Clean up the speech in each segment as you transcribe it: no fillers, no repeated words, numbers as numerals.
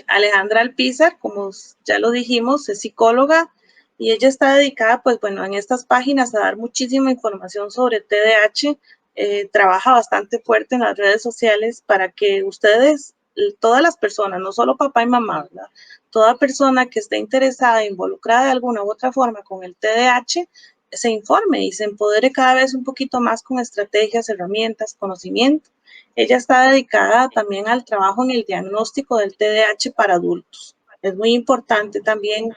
Alejandra Alpizar, como ya lo dijimos, es psicóloga y ella está dedicada, pues bueno, en estas páginas a dar muchísima información sobre TDAH. Trabaja bastante fuerte en las redes sociales para que ustedes, todas las personas, no solo papá y mamá, ¿verdad? Toda persona que esté interesada, involucrada de alguna u otra forma con el TDAH, se informe y se empodere cada vez un poquito más con estrategias, herramientas, conocimiento. Ella está dedicada también al trabajo en el diagnóstico del TDAH para adultos. Es muy importante también,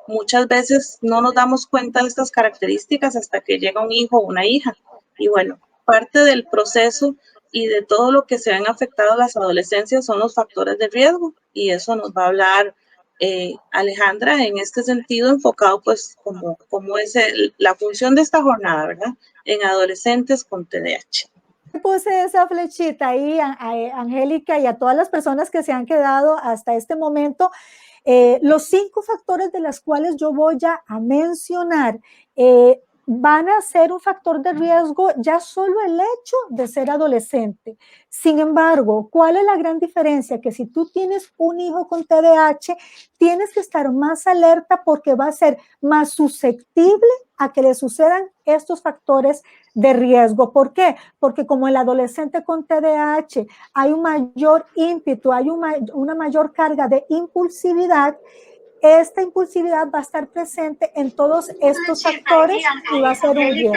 muchas veces no nos damos cuenta de estas características hasta que llega un hijo o una hija. Y bueno, parte del proceso y de todo lo que se ven afectados las adolescencias son los factores de riesgo, y eso nos va a hablar Alejandra en este sentido, enfocado pues como es la función de esta jornada, ¿verdad? En adolescentes con TDAH. Puse esa flechita ahí, Angélica, y a todas las personas que se han quedado hasta este momento. Los 5 factores de los cuales yo voy a mencionar van a ser un factor de riesgo ya solo el hecho de ser adolescente. Sin embargo, ¿cuál es la gran diferencia? Que si tú tienes un hijo con TDAH, tienes que estar más alerta porque va a ser más susceptible a que le sucedan estos factores de riesgo. ¿Por qué? Porque como el adolescente con TDAH hay un mayor ímpetu, hay una mayor carga de impulsividad, esta impulsividad va a estar presente en todos estos factores y va a ser un riesgo.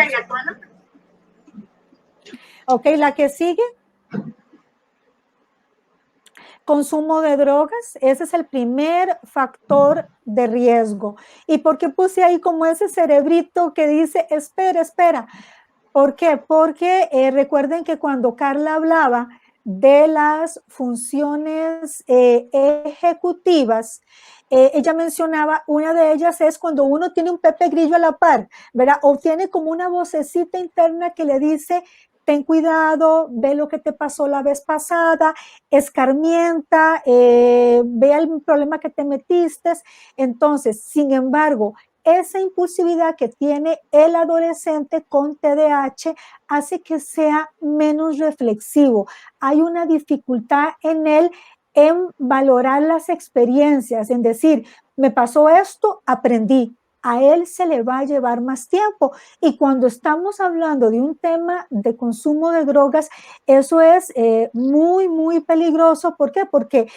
Ok, la que sigue. Consumo de drogas, ese es el primer factor de riesgo. ¿Y por qué puse ahí como ese cerebrito que dice, espera, espera? ¿Por qué? Porque recuerden que cuando Carla hablaba de las funciones ejecutivas, ella mencionaba, una de ellas es cuando uno tiene un Pepe Grillo a la par, ¿verdad? O tiene como una vocecita interna que le dice, ten cuidado, ve lo que te pasó la vez pasada, escarmienta, ve el problema que te metiste. Entonces, sin embargo, esa impulsividad que tiene el adolescente con TDAH hace que sea menos reflexivo. Hay una dificultad en él en valorar las experiencias, en decir, me pasó esto, aprendí. A él se le va a llevar más tiempo. Y cuando estamos hablando de un tema de consumo de drogas, eso es muy, muy peligroso. ¿Por qué? Porque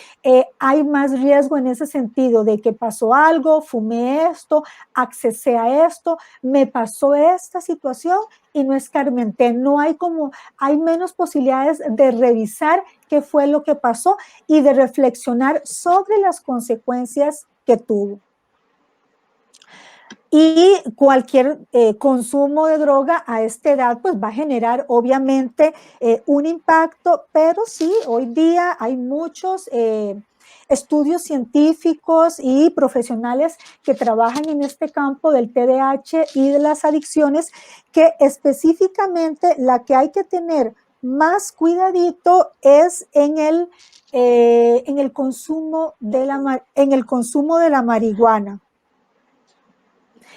hay más riesgo en ese sentido de que pasó algo, fumé esto, accesé a esto, me pasó esta situación y no escarmenté. No hay hay menos posibilidades de revisar qué fue lo que pasó y de reflexionar sobre las consecuencias que tuvo. Y cualquier consumo de droga a esta edad pues va a generar obviamente un impacto, pero sí, hoy día hay muchos estudios científicos y profesionales que trabajan en este campo del TDAH y de las adicciones, que específicamente la que hay que tener más cuidadito es en el consumo de la marihuana.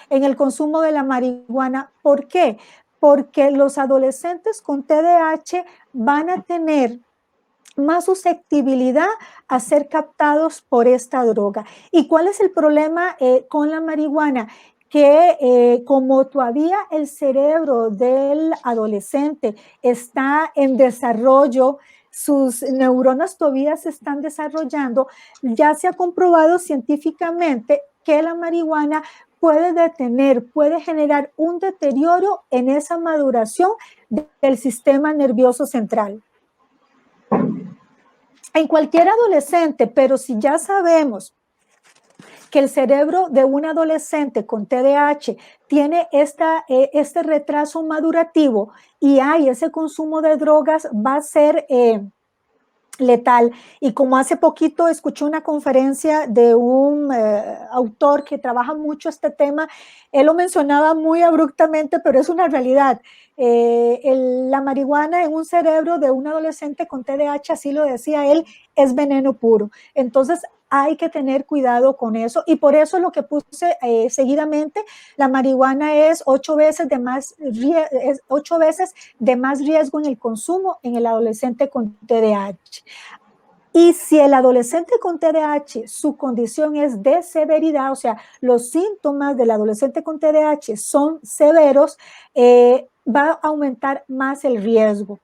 En el consumo de la marihuana. ¿Por qué? Porque los adolescentes con TDAH van a tener más susceptibilidad a ser captados por esta droga. ¿Y cuál es el problema con la marihuana? Que como todavía el cerebro del adolescente está en desarrollo, sus neuronas todavía se están desarrollando, ya se ha comprobado científicamente que la marihuana puede generar un deterioro en esa maduración del sistema nervioso central. En cualquier adolescente, pero si ya sabemos que el cerebro de un adolescente con TDAH tiene este retraso madurativo y hay ese consumo de drogas, va a ser letal. Y como hace poquito escuché una conferencia de un autor que trabaja mucho este tema, él lo mencionaba muy abruptamente, pero es una realidad. La marihuana en un cerebro de un adolescente con TDAH, así lo decía él, es veneno puro. Entonces hay que tener cuidado con eso, y por eso lo que puse seguidamente, la marihuana es 8 veces de más riesgo en el consumo en el adolescente con TDAH. Y si el adolescente con TDAH, su condición es de severidad, o sea, los síntomas del adolescente con TDAH son severos, va a aumentar más el riesgo.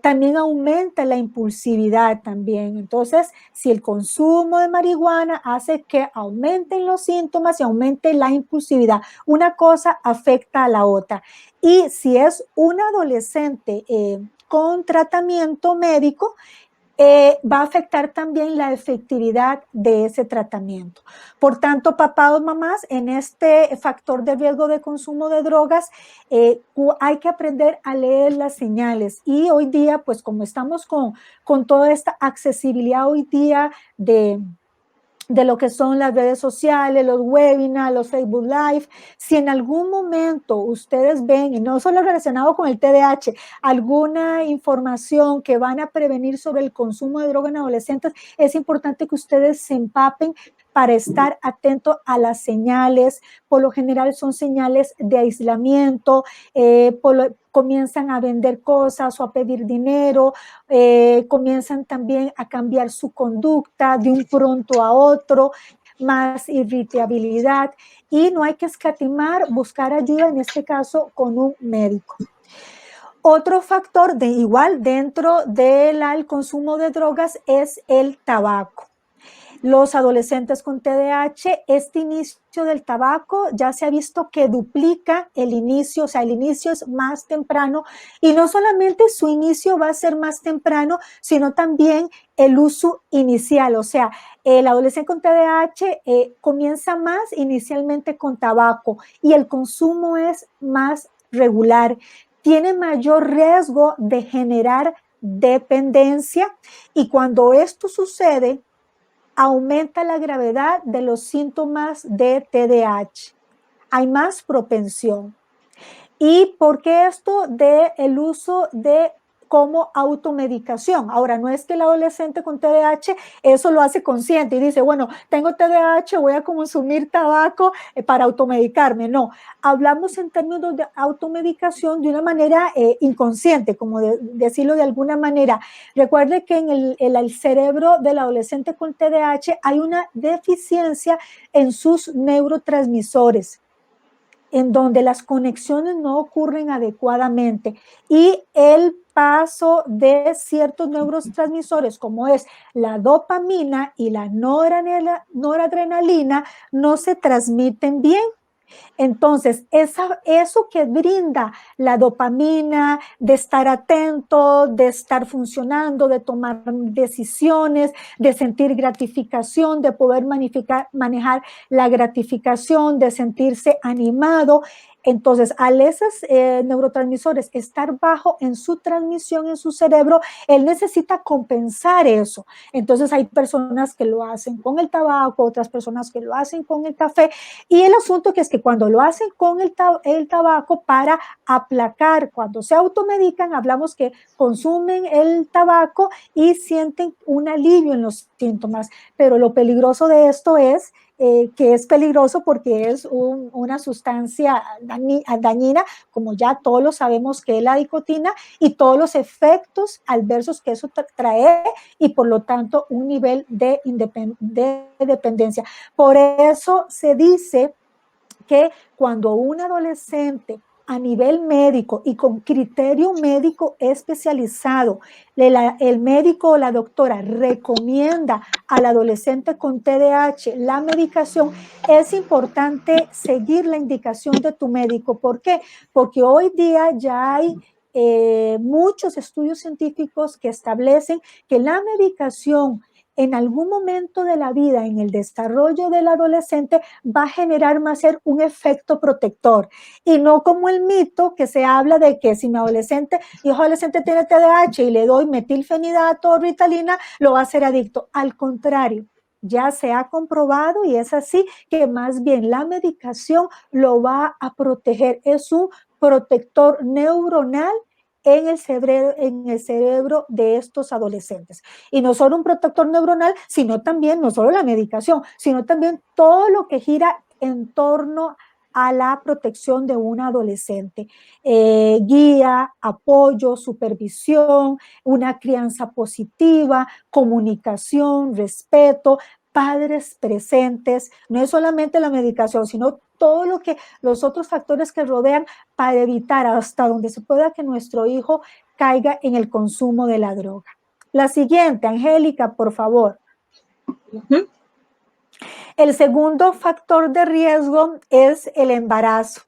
También aumenta la impulsividad también. Entonces, si el consumo de marihuana hace que aumenten los síntomas y aumente la impulsividad, una cosa afecta a la otra. Y si es un adolescente con tratamiento médico, va a afectar también la efectividad de ese tratamiento. Por tanto, papás o mamás, en este factor de riesgo de consumo de drogas, hay que aprender a leer las señales. Y hoy día, pues como estamos con toda esta accesibilidad hoy día de lo que son las redes sociales, los webinars, los Facebook Live. Si en algún momento ustedes ven, y no solo relacionado con el TDAH, alguna información que van a prevenir sobre el consumo de drogas en adolescentes, es importante que ustedes se empapen para estar atentos a las señales. Por lo general son señales de aislamiento, comienzan a vender cosas o a pedir dinero, comienzan también a cambiar su conducta de un pronto a otro, más irritabilidad, y no hay que escatimar buscar ayuda, en este caso con un médico. Otro factor de igual dentro del consumo de drogas es el tabaco. Los adolescentes con TDAH, este inicio del tabaco ya se ha visto que duplica el inicio, o sea, el inicio es más temprano, y no solamente su inicio va a ser más temprano, sino también el uso inicial, o sea, el adolescente con TDAH comienza más inicialmente con tabaco y el consumo es más regular, tiene mayor riesgo de generar dependencia, y cuando esto sucede, aumenta la gravedad de los síntomas de TDAH. Hay más propensión. ¿Y por qué esto del uso de como automedicación? Ahora, no es que el adolescente con TDAH eso lo hace consciente y dice, bueno, tengo TDAH, voy a consumir tabaco para automedicarme. No, hablamos en términos de automedicación de una manera inconsciente, como decirlo de alguna manera. Recuerde que en el cerebro del adolescente con TDAH hay una deficiencia en sus neurotransmisores, en donde las conexiones no ocurren adecuadamente, y el paso de ciertos neurotransmisores como es la dopamina y la noradrenalina no se transmiten bien. Entonces, eso que brinda la dopamina, de estar atento, de estar funcionando, de tomar decisiones, de sentir gratificación, de poder manejar la gratificación, de sentirse animado. Entonces, al esos neurotransmisores estar bajo en su transmisión en su cerebro, él necesita compensar eso. Entonces, hay personas que lo hacen con el tabaco, otras personas que lo hacen con el café, y el asunto que es que cuando lo hacen con el tabaco para aplacar, cuando se automedican, hablamos que consumen el tabaco y sienten un alivio en los síntomas, pero lo peligroso de esto es que es peligroso porque es una sustancia dañina, como ya todos lo sabemos que es la nicotina, y todos los efectos adversos que eso trae, y por lo tanto un nivel de dependencia. Por eso se dice que cuando un adolescente a nivel médico y con criterio médico especializado, el médico o la doctora recomienda al adolescente con TDAH la medicación, es importante seguir la indicación de tu médico. ¿Por qué? Porque hoy día ya hay muchos estudios científicos que establecen que la medicación en algún momento de la vida, en el desarrollo del adolescente, va a generar más ser un efecto protector, y no como el mito que se habla de que si mi hijo adolescente tiene TDAH y le doy metilfenidato o Ritalina, lo va a hacer adicto. Al contrario, ya se ha comprobado, y es así, que más bien la medicación lo va a proteger, es un protector neuronal en el cerebro de estos adolescentes. Y no solo un protector neuronal, sino también, no solo la medicación, sino también todo lo que gira en torno a la protección de un adolescente. Guía, apoyo, supervisión, una crianza positiva, comunicación, respeto, padres presentes, no es solamente la medicación, sino todo lo que los otros factores que rodean para evitar hasta donde se pueda que nuestro hijo caiga en el consumo de la droga. La siguiente, Angélica, por favor. El segundo factor de riesgo es el embarazo.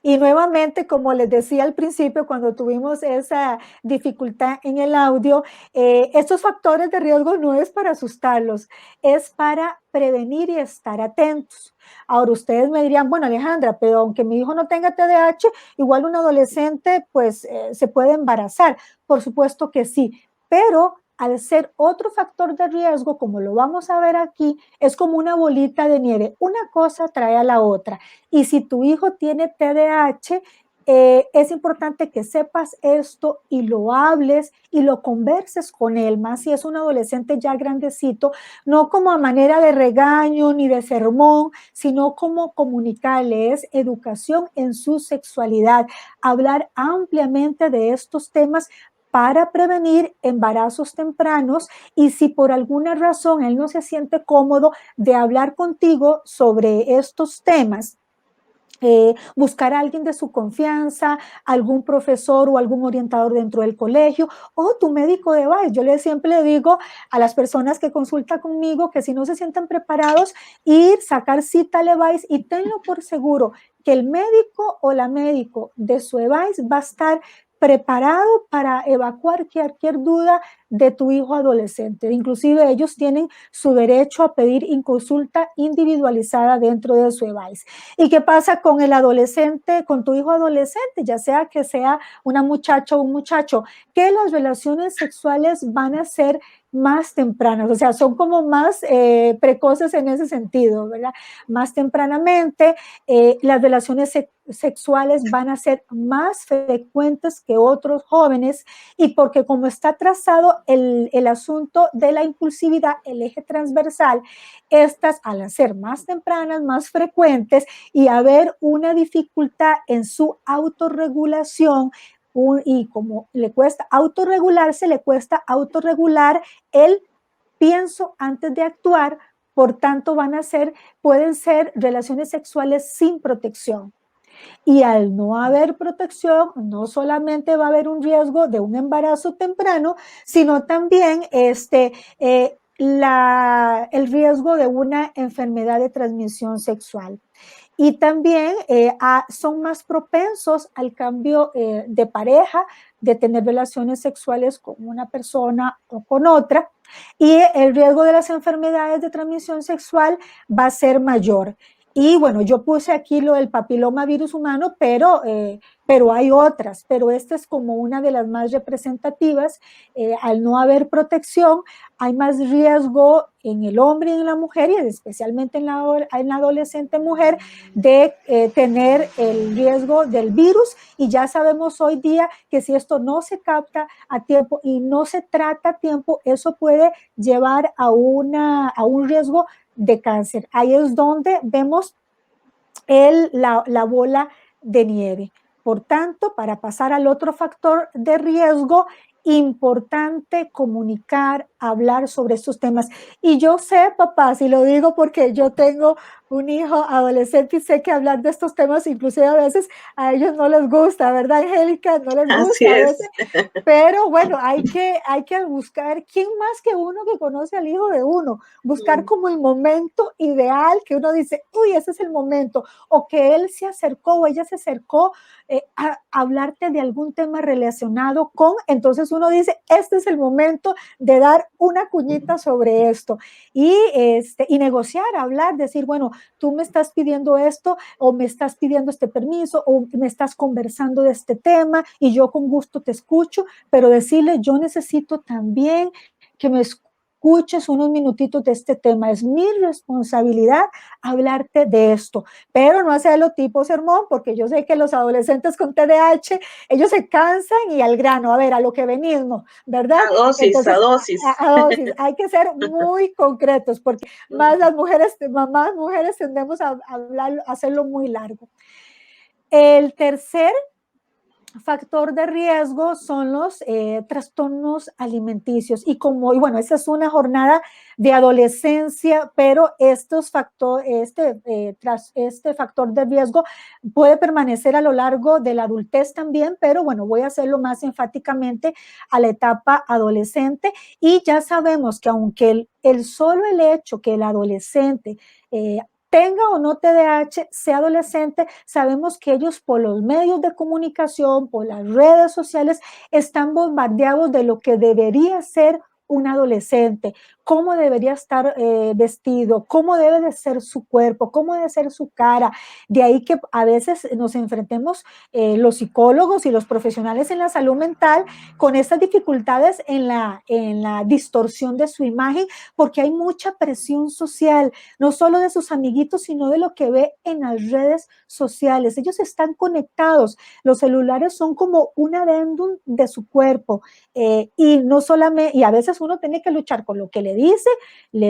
Y nuevamente, como les decía al principio, cuando tuvimos esa dificultad en el audio, estos factores de riesgo no es para asustarlos, es para prevenir y estar atentos. Ahora, ustedes me dirían, bueno, Alejandra, pero aunque mi hijo no tenga TDAH, igual un adolescente pues se puede embarazar. Por supuesto que sí, pero al ser otro factor de riesgo, como lo vamos a ver aquí, es como una bolita de nieve. Una cosa trae a la otra. Y si tu hijo tiene TDAH, es importante que sepas esto y lo hables y lo converses con él, más si es un adolescente ya grandecito, no como a manera de regaño ni de sermón, sino como comunicarle, es educación en su sexualidad, hablar ampliamente de estos temas para prevenir embarazos tempranos y si por alguna razón él no se siente cómodo de hablar contigo sobre estos temas, buscar a alguien de su confianza, algún profesor o algún orientador dentro del colegio o tu médico de base. Yo siempre le digo a las personas que consultan conmigo que si no se sienten preparados, ir, sacar cita al EVAIS y tenlo por seguro que el médico o la médico de su EVAIS va a estar preparado para evacuar cualquier duda de tu hijo adolescente. Inclusive ellos tienen su derecho a pedir consulta individualizada dentro de su EVAIS. ¿Y qué pasa con el adolescente, con tu hijo adolescente, ya sea que sea una muchacha o un muchacho? Que las relaciones sexuales van a ser más tempranas, o sea, son como más precoces en ese sentido, ¿verdad? Más tempranamente, las relaciones sexuales van a ser más frecuentes que otros jóvenes y porque como está trazado el asunto de la impulsividad, el eje transversal, estas al ser más tempranas, más frecuentes y haber una dificultad en su autorregulación, y como le cuesta autorregularse, le cuesta autorregular el pienso antes de actuar, por tanto pueden ser relaciones sexuales sin protección. Y al no haber protección, no solamente va a haber un riesgo de un embarazo temprano, sino también el riesgo de una enfermedad de transmisión sexual. Y también son más propensos al cambio de pareja, de tener relaciones sexuales con una persona o con otra, y el riesgo de las enfermedades de transmisión sexual va a ser mayor. Y bueno, yo puse aquí lo del papiloma virus humano, pero hay otras, pero esta es como una de las más representativas. Al no haber protección, hay más riesgo en el hombre y en la mujer, y especialmente en la adolescente mujer, de tener el riesgo del virus. Y ya sabemos hoy día que si esto no se capta a tiempo y no se trata a tiempo, eso puede llevar a un riesgo de cáncer. Ahí es donde vemos la bola de nieve. Por tanto, para pasar al otro factor de riesgo, importante comunicar, hablar sobre estos temas. Y yo sé, papás, y lo digo porque yo tengo un hijo adolescente y sé que hablar de estos temas, inclusive a veces a ellos no les gusta, ¿verdad, Angélica? No les Así gusta a es. veces, pero bueno, hay que buscar, ¿quién más que uno que conoce al hijo de uno? Buscar como el momento ideal que uno dice, uy, ese es el momento, o que él se acercó o ella se acercó a hablarte de algún tema relacionado con, entonces uno dice, este es el momento de dar una cuñita sobre esto y negociar, hablar, decir, bueno, tú me estás pidiendo esto o me estás pidiendo este permiso o me estás conversando de este tema y yo con gusto te escucho, pero decirle, yo necesito también que me escuches unos minutitos de este tema. Es mi responsabilidad hablarte de esto, pero no hacerlo tipo sermón, porque yo sé que los adolescentes con TDAH, ellos se cansan y al grano, a ver, a lo que venimos, ¿verdad? A dosis, a Entonces, dosis. a dosis, hay que ser muy concretos, porque más las mujeres, más mujeres tendemos a hablar, a hacerlo muy largo. El tercer factor de riesgo son los trastornos alimenticios y bueno, esa es una jornada de adolescencia, pero este factor de riesgo puede permanecer a lo largo de la adultez también, pero bueno, voy a hacerlo más enfáticamente a la etapa adolescente y ya sabemos que aunque solo el hecho que el adolescente tenga o no TDAH, sea adolescente, sabemos que ellos por los medios de comunicación, por las redes sociales, están bombardeados de lo que debería ser un adolescente, cómo debería estar vestido, cómo debe de ser su cuerpo, cómo debe ser su cara. De ahí que a veces nos enfrentemos los psicólogos y los profesionales en la salud mental con estas dificultades en la distorsión de su imagen, porque hay mucha presión social, no solo de sus amiguitos, sino de lo que ve en las redes sociales. Ellos están conectados, los celulares son como un adendum de su cuerpo y no solamente, y a veces uno tiene que luchar con lo que le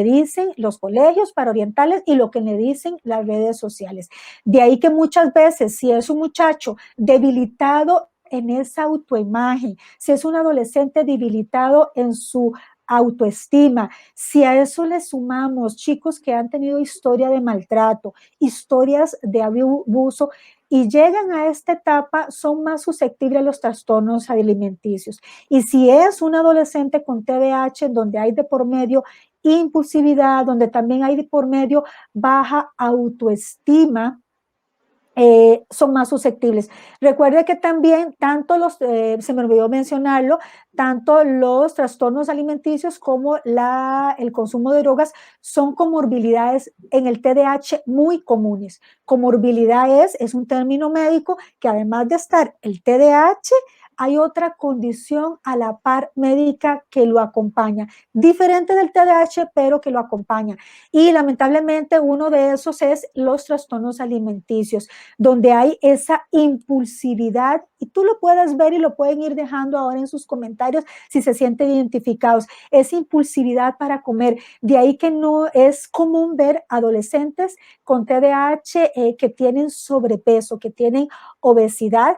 dicen los colegios para orientarles y lo que le dicen las redes sociales. De ahí que muchas veces, si es un muchacho debilitado en esa autoimagen, si es un adolescente debilitado en su autoestima, si a eso le sumamos chicos que han tenido historia de maltrato, historias de abuso y llegan a esta etapa, son más susceptibles a los trastornos alimenticios. Y si es un adolescente con TDAH, donde hay de por medio impulsividad, donde también hay de por medio baja autoestima, son más susceptibles. Recuerde que también tanto se me olvidó mencionarlo, tanto los trastornos alimenticios como el consumo de drogas son comorbilidades en el TDAH muy comunes. Comorbilidad es un término médico que además de estar el TDAH, hay otra condición a la par médica que lo acompaña, diferente del TDAH, pero que lo acompaña. Y lamentablemente uno de esos es los trastornos alimenticios, donde hay esa impulsividad y tú lo puedes ver y lo pueden ir dejando ahora en sus comentarios si se sienten identificados, esa impulsividad para comer. De ahí que no es común ver adolescentes con TDAH que tienen sobrepeso, que tienen obesidad,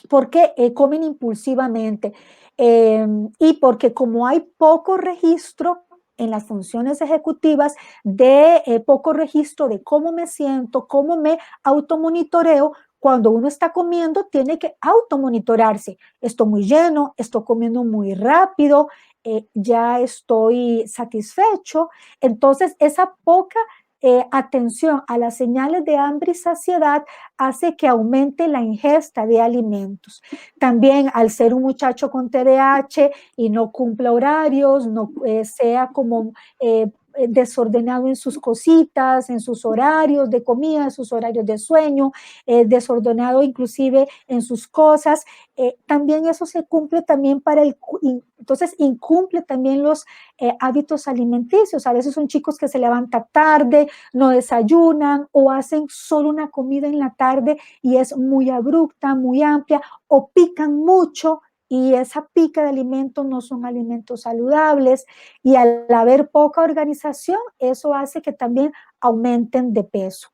porque comen impulsivamente y porque como hay poco registro en las funciones ejecutivas de poco registro de cómo me siento, cómo me automonitoreo, cuando uno está comiendo tiene que automonitorarse. Estoy muy lleno, estoy comiendo muy rápido, ya estoy satisfecho. Entonces, esa poca atención a las señales de hambre y saciedad hace que aumente la ingesta de alimentos. También al ser un muchacho con TDAH y no cumpla horarios, no sea como desordenado en sus cositas, en sus horarios de comida, en sus horarios de sueño, desordenado inclusive en sus cosas, también eso se cumple también entonces incumple también los hábitos alimenticios. A veces son chicos que se levantan tarde, no desayunan o hacen solo una comida en la tarde y es muy abrupta, muy amplia, o pican mucho y esa pica de alimentos no son alimentos saludables, y al haber poca organización, eso hace que también aumenten de peso.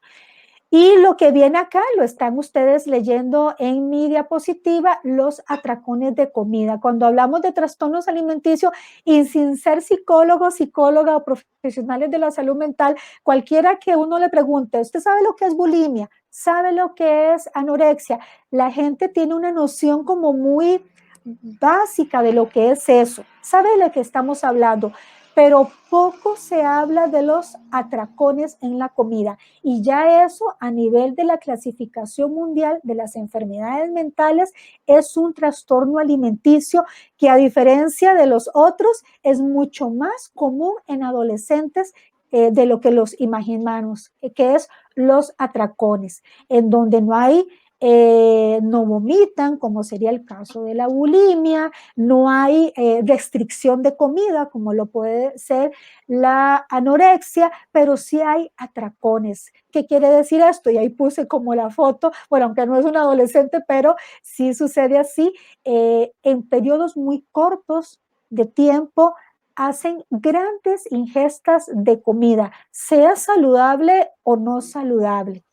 Y lo que viene acá, lo están ustedes leyendo en mi diapositiva, los atracones de comida. Cuando hablamos de trastornos alimenticios, y sin ser psicólogo, psicóloga o profesionales de la salud mental, cualquiera que uno le pregunte, ¿usted sabe lo que es bulimia? ¿Sabe lo que es anorexia? La gente tiene una noción como muy básica de lo que es eso. ¿Sabe de lo que estamos hablando? Pero poco se habla de los atracones en la comida, y ya eso a nivel de la clasificación mundial de las enfermedades mentales es un trastorno alimenticio que, a diferencia de los otros, es mucho más común en adolescentes de lo que los imaginamos, que es los atracones, en donde no hay no vomitan, como sería el caso de la bulimia, no hay restricción de comida, como lo puede ser la anorexia, pero sí hay atracones. ¿Qué quiere decir esto? Y ahí puse como la foto, bueno, aunque no es un adolescente, pero sí sucede así, en periodos muy cortos de tiempo, hacen grandes ingestas de comida, sea saludable o no saludable.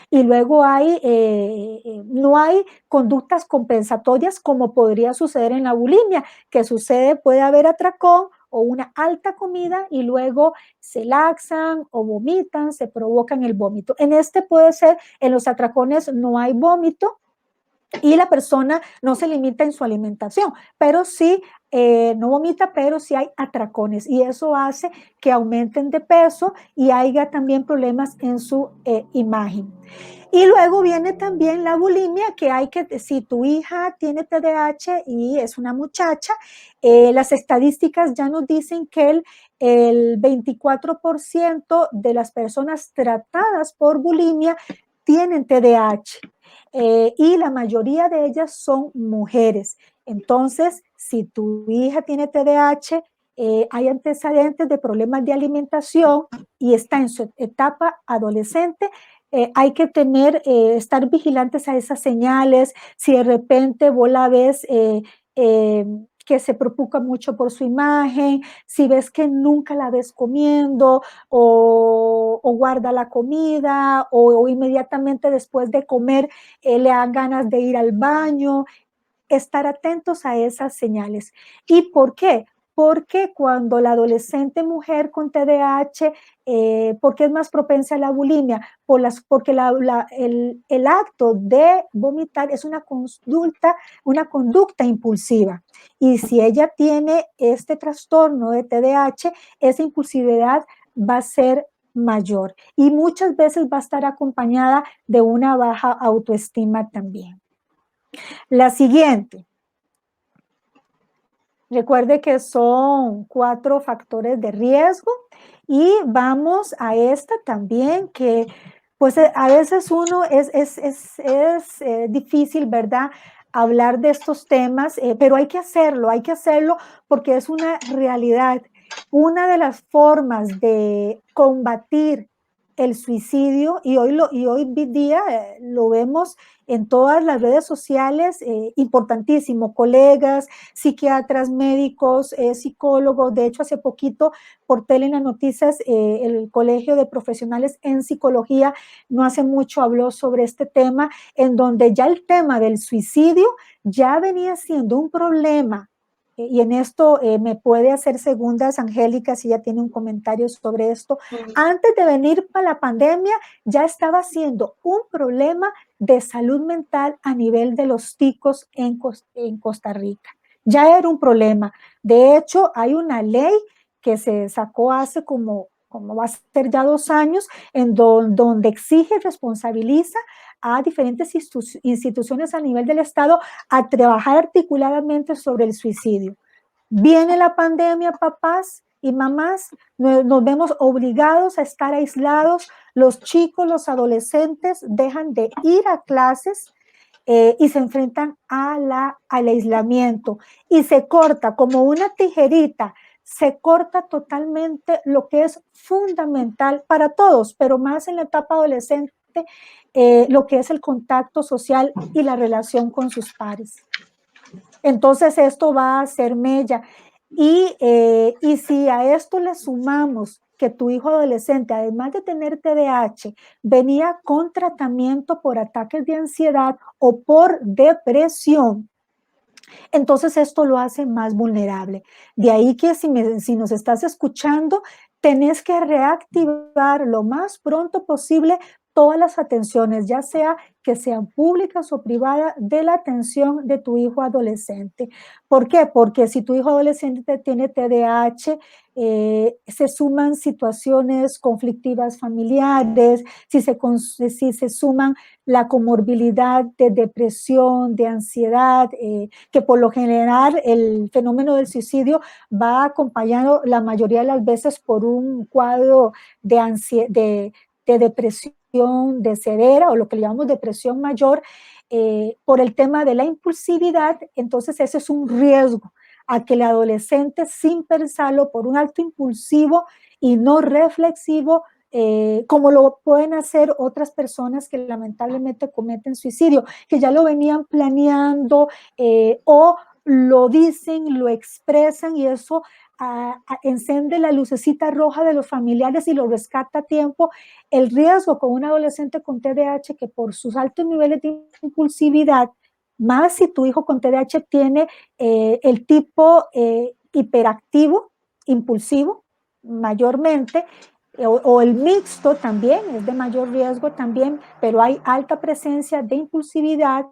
Y luego no hay conductas compensatorias como podría suceder en la bulimia, que sucede, puede haber atracón o una alta comida y luego se laxan o vomitan, se provocan el vómito. En este puede ser, en los atracones no hay vómito, y la persona no se limita en su alimentación, pero sí, no vomita, pero sí hay atracones y eso hace que aumenten de peso y haya también problemas en su imagen. Y luego viene también la bulimia, que hay que, si tu hija tiene TDAH y es una muchacha, las estadísticas ya nos dicen que el 24% de las personas tratadas por bulimia tienen TDAH. Y la mayoría de ellas son mujeres. Entonces, si tu hija tiene TDAH, hay antecedentes de problemas de alimentación y está en su etapa adolescente, hay que estar vigilantes a esas señales. Si de repente vos la ves que se preocupa mucho por su imagen, si ves que nunca la ves comiendo o guarda la comida o inmediatamente después de comer le dan ganas de ir al baño, estar atentos a esas señales. ¿Y por qué? Porque cuando la adolescente mujer con TDAH, ¿por qué es más propensa a la bulimia? Porque el acto de vomitar es una conducta impulsiva. Y si ella tiene este trastorno de TDAH, esa impulsividad va a ser mayor y muchas veces va a estar acompañada de una baja autoestima también. La siguiente, recuerde que son 4 factores de riesgo y vamos a esta también que pues a veces uno es difícil, ¿verdad? Hablar de estos temas, pero hay que hacerlo porque es una realidad. Una de las formas de combatir el suicidio, y hoy día lo vemos en todas las redes sociales, importantísimo, colegas, psiquiatras, médicos, psicólogos. De hecho, hace poquito por tele en las noticias, el Colegio de Profesionales en Psicología no hace mucho habló sobre este tema, en donde ya el tema del suicidio ya venía siendo un problema. Y en esto me puede hacer segundas Angélica si ya tiene un comentario sobre esto. Antes de venir para la pandemia ya estaba siendo un problema de salud mental a nivel de los ticos en Costa Rica. Ya era un problema. De hecho, hay una ley que se sacó hace como va a ser ya 2 años, en donde exige, responsabiliza a diferentes instituciones a nivel del Estado a trabajar articuladamente sobre el suicidio. Viene la pandemia, papás y mamás, nos vemos obligados a estar aislados, los chicos, los adolescentes dejan de ir a clases y se enfrentan al aislamiento y se corta como una tijerita, se corta totalmente lo que es fundamental para todos, pero más en la etapa adolescente, lo que es el contacto social y la relación con sus pares. Entonces esto va a ser mella. Y si a esto le sumamos que tu hijo adolescente, además de tener TDAH, venía con tratamiento por ataques de ansiedad o por depresión, entonces esto lo hace más vulnerable. De ahí que si nos estás escuchando, tenés que reactivar lo más pronto posible todas las atenciones, ya sea que sean públicas o privadas, de la atención de tu hijo adolescente. ¿Por qué? Porque si tu hijo adolescente tiene TDAH, se suman situaciones conflictivas familiares, si se suman la comorbilidad de depresión, de ansiedad, que por lo general el fenómeno del suicidio va acompañado la mayoría de las veces por un cuadro de depresión de severa o lo que le llamamos depresión mayor por el tema de la impulsividad. Entonces ese es un riesgo a que el adolescente, sin pensarlo, por un acto impulsivo y no reflexivo, como lo pueden hacer otras personas que lamentablemente cometen suicidio, que ya lo venían planeando o lo dicen, lo expresan, y eso enciende la lucecita roja de los familiares y lo rescata a tiempo. El riesgo con un adolescente con TDAH, que por sus altos niveles de impulsividad, más si tu hijo con TDAH tiene el tipo hiperactivo, impulsivo, mayormente, o el mixto también es de mayor riesgo también, pero hay alta presencia de impulsividad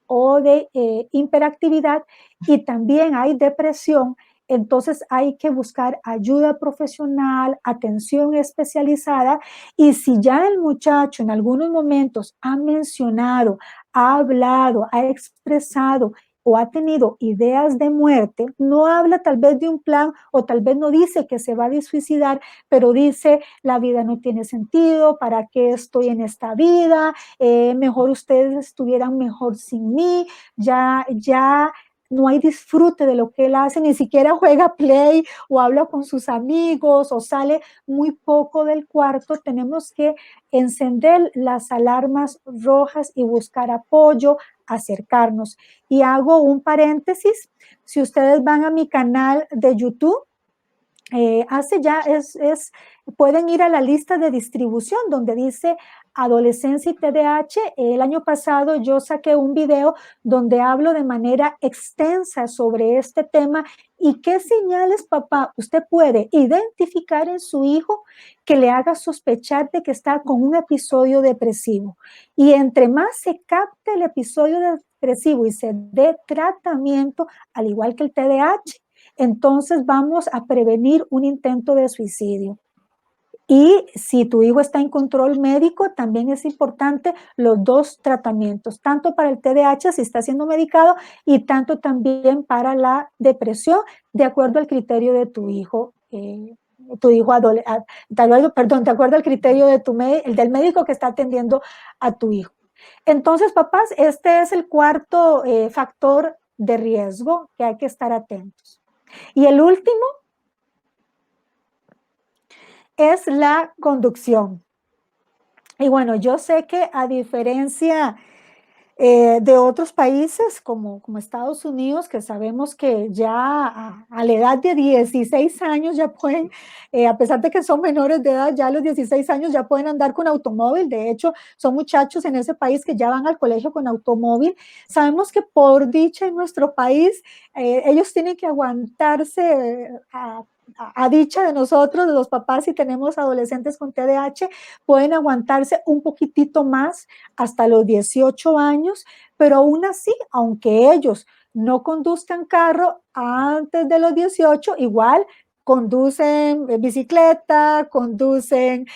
o de hiperactividad, y también hay depresión. Entonces hay que buscar ayuda profesional, atención especializada, y si ya el muchacho en algunos momentos ha mencionado, ha hablado, ha expresado o ha tenido ideas de muerte, no habla tal vez de un plan, o tal vez no dice que se va a suicidar, pero dice: la vida no tiene sentido, ¿para qué estoy en esta vida? Mejor ustedes estuvieran mejor sin mí, ya no hay disfrute de lo que él hace, ni siquiera juega play o habla con sus amigos o sale muy poco del cuarto. Tenemos que encender las alarmas rojas y buscar apoyo, acercarnos. Y hago un paréntesis: si ustedes van a mi canal de YouTube, pueden ir a la lista de distribución donde dice adolescencia y TDAH. El año pasado yo saqué un video donde hablo de manera extensa sobre este tema y qué señales, papá, usted puede identificar en su hijo que le haga sospechar de que está con un episodio depresivo. Y entre más se capte el episodio depresivo y se dé tratamiento, al igual que el TDAH, entonces vamos a prevenir un intento de suicidio. Y si tu hijo está en control médico, también es importante los dos tratamientos, tanto para el TDAH si está siendo medicado, y tanto también para la depresión, de acuerdo al criterio de tu hijo. De acuerdo al criterio de del médico que está atendiendo a tu hijo. Entonces, papás, este es el cuarto factor de riesgo que hay que estar atentos. Y el último es la conducción. Y bueno, yo sé que a diferencia de otros países como Estados Unidos, que sabemos que ya a la edad de 16 años ya pueden, a pesar de que son menores de edad, ya a los 16 años ya pueden andar con automóvil. De hecho, son muchachos en ese país que ya van al colegio con automóvil. Sabemos que por dicha en nuestro país, ellos tienen que aguantarse a dicha de nosotros, de los papás, si tenemos adolescentes con TDAH, pueden aguantarse un poquitito más hasta los 18 años, pero aún así, aunque ellos no conduzcan carro antes de los 18, igual conducen bicicleta, conducen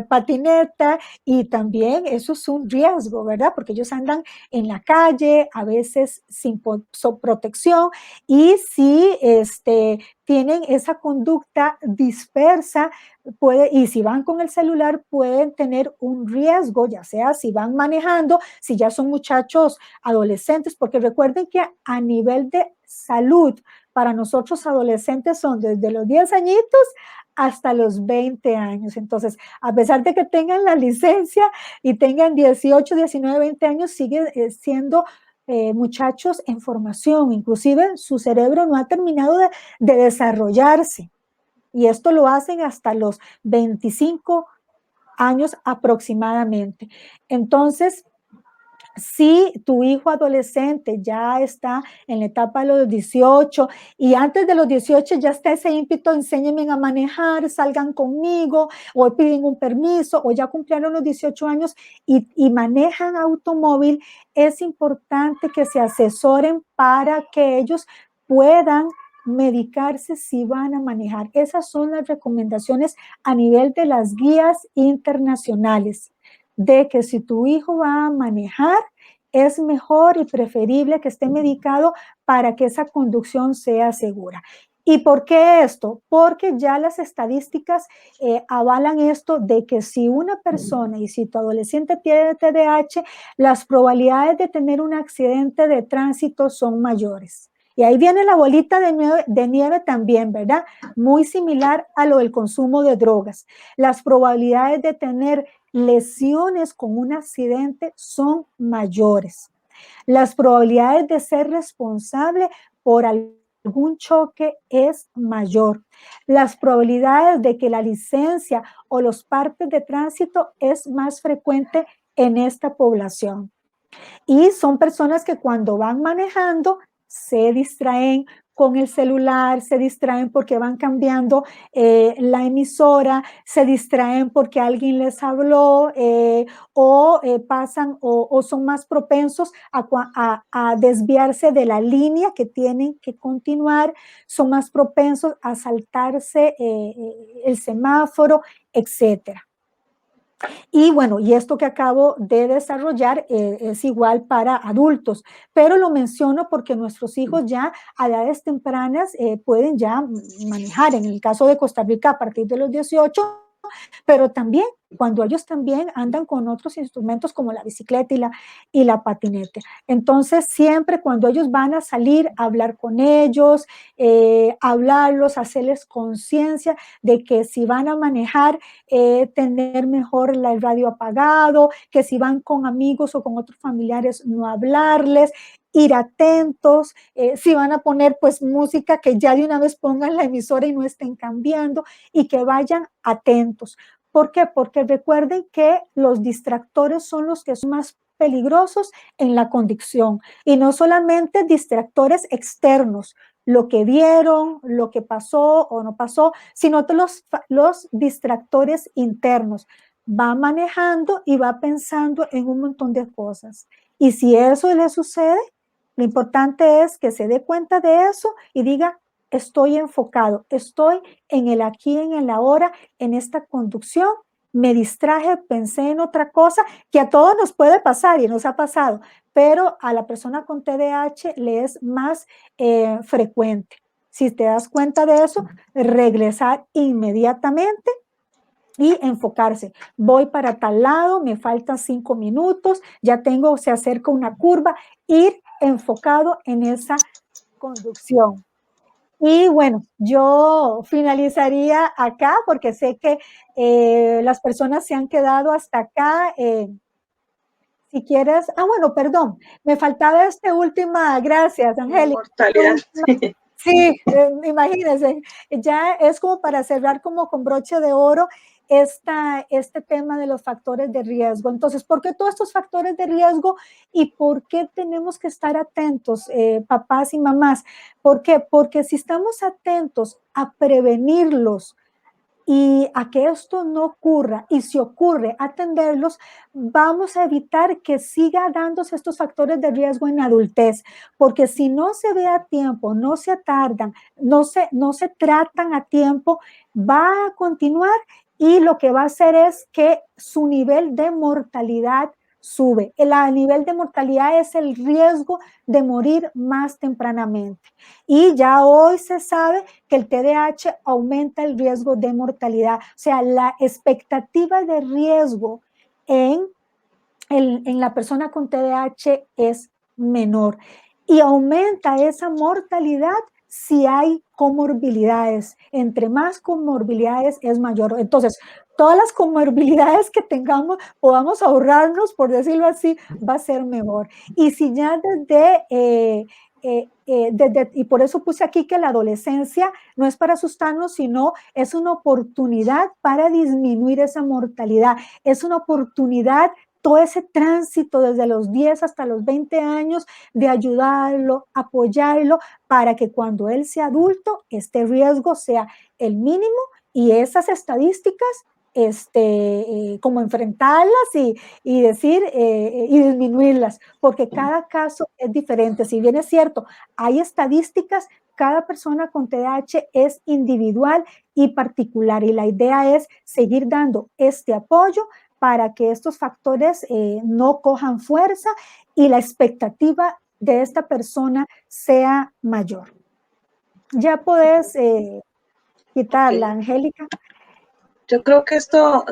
patineta, y también eso es un riesgo, ¿verdad? Porque ellos andan en la calle, a veces sin protección, y si tienen esa conducta dispersa, y si van con el celular pueden tener un riesgo, ya sea si van manejando, si ya son muchachos adolescentes, porque recuerden que a nivel de salud, para nosotros adolescentes son desde los 10 añitos hasta los 20 años. Entonces, a pesar de que tengan la licencia y tengan 18, 19, 20 años, siguen siendo muchachos en formación. Inclusive su cerebro no ha terminado de desarrollarse. Y esto lo hacen hasta los 25 años aproximadamente. Entonces, si tu hijo adolescente ya está en la etapa de los 18 y antes de los 18 ya está ese ímpetu, enséñenme a manejar, salgan conmigo, o piden un permiso, o ya cumplieron los 18 años y manejan automóvil, es importante que se asesoren para que ellos puedan medicarse si van a manejar. Esas son las recomendaciones a nivel de las guías internacionales, de que si tu hijo va a manejar, es mejor y preferible que esté medicado para que esa conducción sea segura. ¿Y por qué esto? Porque ya las estadísticas avalan esto de que si una persona y si tu adolescente tiene TDAH, las probabilidades de tener un accidente de tránsito son mayores. Y ahí viene la bolita de nieve también, ¿verdad? Muy similar a lo del consumo de drogas. Las probabilidades de tener lesiones con un accidente son mayores. Las probabilidades de ser responsable por algún choque es mayor. Las probabilidades de que la licencia o los partes de tránsito es más frecuente en esta población. Y son personas que cuando van manejando se distraen con el celular, se distraen porque van cambiando la emisora, se distraen porque alguien les habló pasan o son más propensos a desviarse de la línea que tienen que continuar, son más propensos a saltarse el semáforo, etcétera. Y bueno, y esto que acabo de desarrollar es igual para adultos, pero lo menciono porque nuestros hijos ya a edades tempranas pueden ya manejar, en el caso de Costa Rica a partir de los 18, pero también cuando ellos también andan con otros instrumentos como la bicicleta y la patineta. Entonces, siempre cuando ellos van a salir, a hablar con ellos, hablarlos, hacerles conciencia de que si van a manejar, tener mejor el radio apagado, que si van con amigos o con otros familiares, no hablarles, ir atentos, si van a poner pues música, que ya de una vez pongan la emisora y no estén cambiando, y que vayan atentos. ¿Por qué? Porque recuerden que los distractores son los que son más peligrosos en la conducción, y no solamente distractores externos, lo que vieron, lo que pasó o no pasó, sino los distractores internos. Va manejando y va pensando en un montón de cosas. Y si eso le sucede, lo importante es que se dé cuenta de eso y diga, estoy enfocado, estoy en el aquí, en el ahora, en esta conducción, me distraje, pensé en otra cosa, que a todos nos puede pasar y nos ha pasado, pero a la persona con TDAH le es más frecuente. Si te das cuenta de eso, regresar inmediatamente y enfocarse. Voy para tal lado, me faltan 5 minutos, ya tengo, se acerca una curva, ir enfocado en esa conducción. Y bueno, yo finalizaría acá porque sé que las personas se han quedado hasta acá. Si quieres, bueno, perdón, me faltaba última, gracias, Angélica. Inmortalidad. Sí, imagínense, ya es como para cerrar como con broche de oro este tema de los factores de riesgo. Entonces, ¿por qué todos estos factores de riesgo y por qué tenemos que estar atentos, papás y mamás? ¿Por qué? Porque si estamos atentos a prevenirlos y a que esto no ocurra, y si ocurre, atenderlos, vamos a evitar que siga dándose estos factores de riesgo en adultez, porque si no se ve a tiempo, no se tardan, no se tratan a tiempo, va a continuar y lo que va a hacer es que su nivel de mortalidad sube. El nivel de mortalidad es el riesgo de morir más tempranamente. Y ya hoy se sabe que el TDAH aumenta el riesgo de mortalidad. O sea, la expectativa de riesgo en la persona con TDAH es menor. Y aumenta esa mortalidad si hay comorbilidades. Entre más comorbilidades es mayor. Entonces, todas las comorbilidades que tengamos, podamos ahorrarnos, por decirlo así, va a ser mejor. Y si ya y por eso puse aquí que la adolescencia no es para asustarnos, sino es una oportunidad para disminuir esa mortalidad, es una oportunidad, todo ese tránsito desde los 10 hasta los 20 años, de ayudarlo, apoyarlo, para que cuando él sea adulto, este riesgo sea el mínimo y esas estadísticas como enfrentarlas y decir y disminuirlas, porque cada caso es diferente. Si bien es cierto, hay estadísticas, cada persona con TDAH es individual y particular, y la idea es seguir dando este apoyo para que estos factores no cojan fuerza y la expectativa de esta persona sea mayor. Ya podés quitarla, Ok. Angélica. Yo creo que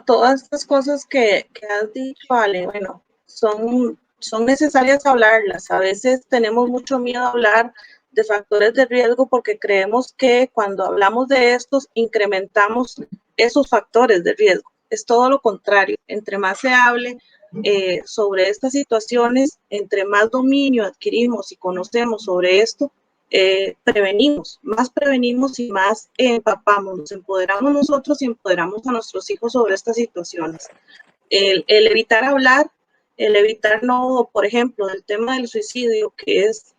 todas estas cosas que has dicho, Ale, bueno, son necesarias hablarlas. A veces tenemos mucho miedo a hablar de factores de riesgo porque creemos que cuando hablamos de estos incrementamos esos factores de riesgo. Es todo lo contrario. Entre más se hable sobre estas situaciones, entre más dominio adquirimos y conocemos sobre esto, prevenimos y más empapamos, nos empoderamos nosotros y empoderamos a nuestros hijos sobre estas situaciones. El evitar hablar, el evitar no, por ejemplo, el tema del suicidio, que es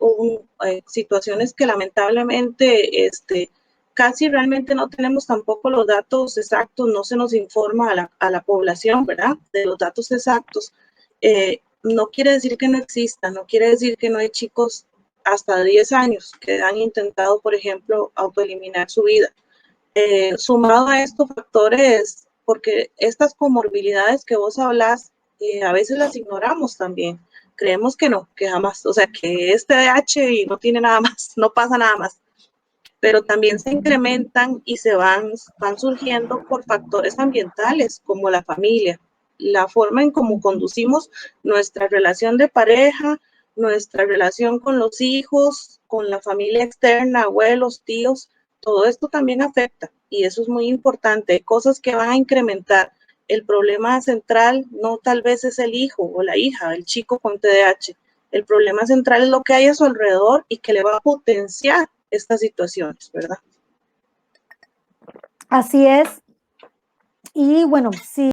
situaciones que lamentablemente casi realmente no tenemos tampoco los datos exactos, no se nos informa a la población, ¿verdad? De los datos exactos. No quiere decir que no exista, no quiere decir que no hay chicos hasta 10 años que han intentado, por ejemplo, autoeliminar su vida. Sumado a estos factores, porque estas comorbilidades que vos hablas, a veces las ignoramos también. Creemos que no, que jamás, o sea, que es TDAH y no tiene nada más, no pasa nada más. Pero también se incrementan y van surgiendo por factores ambientales, como la familia, la forma en cómo conducimos nuestra relación de pareja, nuestra relación con los hijos, con la familia externa, abuelos, tíos, todo esto también afecta y eso es muy importante. Hay cosas que van a incrementar. El problema central no tal vez es el hijo o la hija, el chico con TDAH. El problema central es lo que hay a su alrededor y que le va a potenciar estas situaciones, ¿verdad? Así es. Y bueno, sí.